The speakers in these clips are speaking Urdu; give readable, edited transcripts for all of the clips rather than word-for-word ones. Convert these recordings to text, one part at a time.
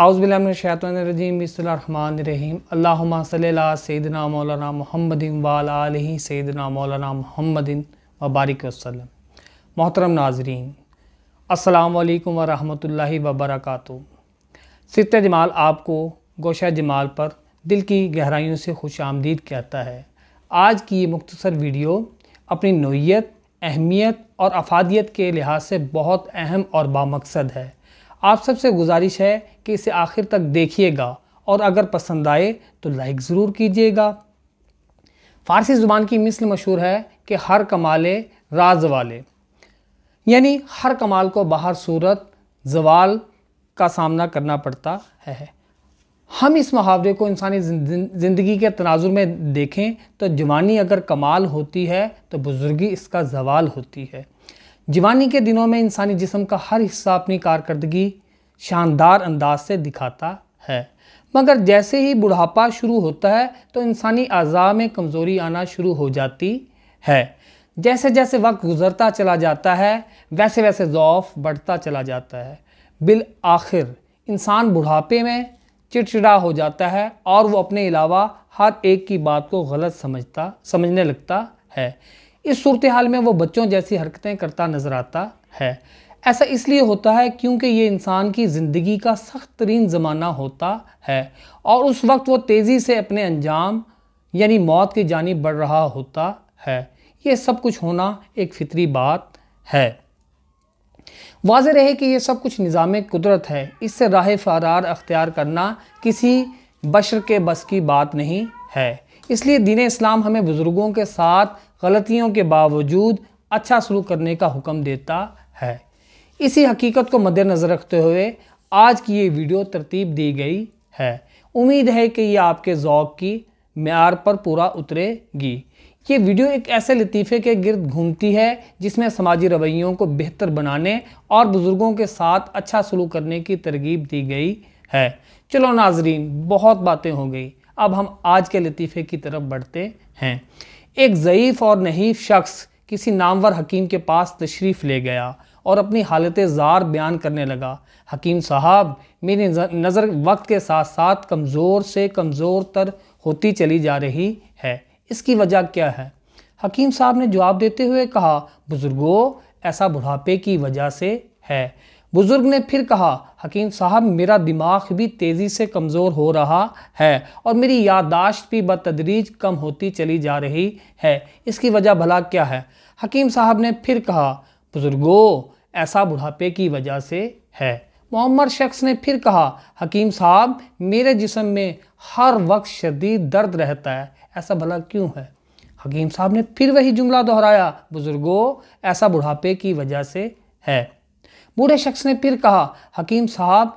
اعوذ باللہ من الشیطان الرجیم بسم اللہ الرحمن الرحیم اللہم صلی علی سیدنا مولانا محمد وعلی آلہ سیدنا مولانا محمد وبارک وسلم۔ محترم ناظرین، السلام علیکم ورحمۃ اللہ وبرکاتہ۔ ستہ جمال آپ کو گوشہ جمال پر دل کی گہرائیوں سے خوش آمدید کہتا ہے۔ آج کی یہ مختصر ویڈیو اپنی نوعیت، اہمیت اور افادیت کے لحاظ سے بہت اہم اور بامقصد ہے۔ آپ سب سے گزارش ہے کہ اسے آخر تک دیکھیے گا اور اگر پسند آئے تو لائک ضرور کیجیے گا۔ فارسی زبان کی مثل مشہور ہے کہ ہر کمال راز والے، یعنی ہر کمال کو باہر صورت زوال کا سامنا کرنا پڑتا ہے۔ ہم اس محاورے کو انسانی زندگی کے تناظر میں دیکھیں تو جوانی اگر کمال ہوتی ہے تو بزرگی اس کا زوال ہوتی ہے۔ جوانی کے دنوں میں انسانی جسم کا ہر حصہ اپنی کارکردگی شاندار انداز سے دکھاتا ہے، مگر جیسے ہی بڑھاپا شروع ہوتا ہے تو انسانی اعضاء میں کمزوری آنا شروع ہو جاتی ہے۔ جیسے جیسے وقت گزرتا چلا جاتا ہے ویسے ویسے ضعف بڑھتا چلا جاتا ہے۔ بالآخر انسان بڑھاپے میں چڑچڑا ہو جاتا ہے اور وہ اپنے علاوہ ہر ایک کی بات کو غلط سمجھنے لگتا ہے۔ اس صورتحال میں وہ بچوں جیسی حرکتیں کرتا نظر آتا ہے۔ ایسا اس لیے ہوتا ہے کیونکہ یہ انسان کی زندگی کا سخت ترین زمانہ ہوتا ہے اور اس وقت وہ تیزی سے اپنے انجام یعنی موت کی جانب بڑھ رہا ہوتا ہے۔ یہ سب کچھ ہونا ایک فطری بات ہے۔ واضح رہے کہ یہ سب کچھ نظام قدرت ہے، اس سے راہ فرار اختیار کرنا کسی بشر کے بس کی بات نہیں ہے۔ اس لیے دین اسلام ہمیں بزرگوں کے ساتھ غلطیوں کے باوجود اچھا سلوک کرنے کا حکم دیتا ہے۔ اسی حقیقت کو مد نظر رکھتے ہوئے آج کی یہ ویڈیو ترتیب دی گئی ہے۔ امید ہے کہ یہ آپ کے ذوق کی معیار پر پورا اترے گی۔ یہ ویڈیو ایک ایسے لطیفے کے گرد گھومتی ہے جس میں سماجی رویوں کو بہتر بنانے اور بزرگوں کے ساتھ اچھا سلوک کرنے کی ترغیب دی گئی ہے۔ چلو ناظرین، بہت باتیں ہو گئی، اب ہم آج کے لطیفے کی طرف بڑھتے ہیں۔ ایک ضعیف اور نحیف شخص کسی نامور حکیم کے پاس تشریف لے گیا اور اپنی حالت زار بیان کرنے لگا۔ حکیم صاحب، میری نظر وقت کے ساتھ ساتھ کمزور سے کمزور تر ہوتی چلی جا رہی ہے، اس کی وجہ کیا ہے؟ حکیم صاحب نے جواب دیتے ہوئے کہا، بزرگو، ایسا بڑھاپے کی وجہ سے ہے۔ بزرگ نے پھر کہا، حکیم صاحب، میرا دماغ بھی تیزی سے کمزور ہو رہا ہے اور میری یادداشت بھی بتدریج کم ہوتی چلی جا رہی ہے، اس کی وجہ بھلا کیا ہے؟ حکیم صاحب نے پھر کہا، بزرگو، ایسا بڑھاپے کی وجہ سے ہے۔ معمر شخص نے پھر کہا، حکیم صاحب، میرے جسم میں ہر وقت شدید درد رہتا ہے، ایسا بھلا کیوں ہے؟ حکیم صاحب نے پھر وہی جملہ دہرایا، بزرگو، ایسا بڑھاپے کی وجہ سے ہے۔ بوڑھے شخص نے پھر کہا، حکیم صاحب،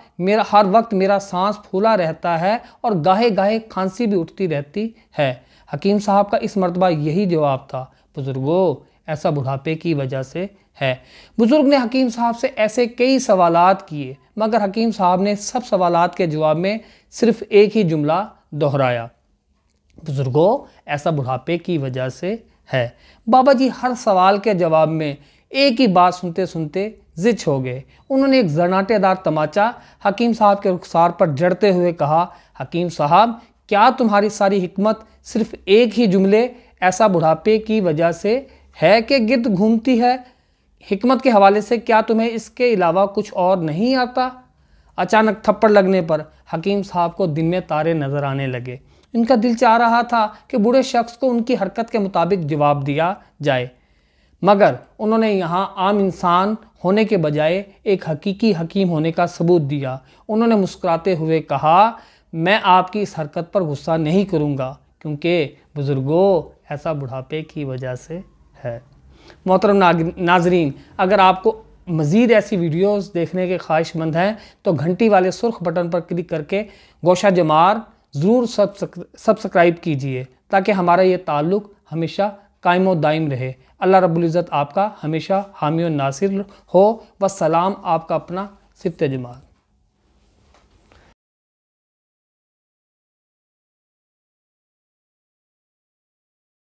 ہر وقت میرا سانس پھولا رہتا ہے اور گاہے گاہے کھانسی بھی اٹھتی رہتی ہے۔ حکیم صاحب کا اس مرتبہ یہی جواب تھا، بزرگو، ایسا بڑھاپے کی وجہ سے ہے۔ بزرگ نے حکیم صاحب سے ایسے کئی سوالات کیے مگر حکیم صاحب نے سب سوالات کے جواب میں صرف ایک ہی جملہ دہرایا، بزرگو، ایسا بڑھاپے کی وجہ سے ہے۔ بابا جی ہر سوال کے جواب میں ایک ہی بات سنتے سنتے زچ ہو گئے۔ انہوں نے ایک زناٹے دار تماچا حکیم صاحب کے رخسار پر جڑتے ہوئے کہا، حکیم صاحب، کیا تمہاری ساری حکمت صرف ایک ہی جملے ایسا بڑھاپے کی وجہ سے ہے کہ گرد گھومتی ہے؟ حکمت کے حوالے سے کیا تمہیں اس کے علاوہ کچھ اور نہیں آتا؟ اچانک تھپڑ لگنے پر حکیم صاحب کو دن میں تارے نظر آنے لگے۔ ان کا دل چاہ رہا تھا کہ بوڑھے شخص کو ان کی حرکت کے مطابق جواب دیا جائے، مگر انہوں نے یہاں عام انسان ہونے کے بجائے ایک حقیقی حکیم ہونے کا ثبوت دیا۔ انہوں نے مسکراتے ہوئے کہا، میں آپ کی اس حرکت پر غصہ نہیں کروں گا کیونکہ بزرگو، ایسا بڑھاپے کی وجہ سے ہے۔ محترم ناظرین، اگر آپ کو مزید ایسی ویڈیوز دیکھنے کے خواہش مند ہیں تو گھنٹی والے سرخ بٹن پر کلک کر کے گوشہ جمال ضرور سبسکرائب کیجئے تاکہ ہمارا یہ تعلق ہمیشہ قائم و دائم رہے۔ اللہ رب العزت آپ کا ہمیشہ حامی و ناصر ہو۔ والسلام، آپ کا اپنا ستہ جمال۔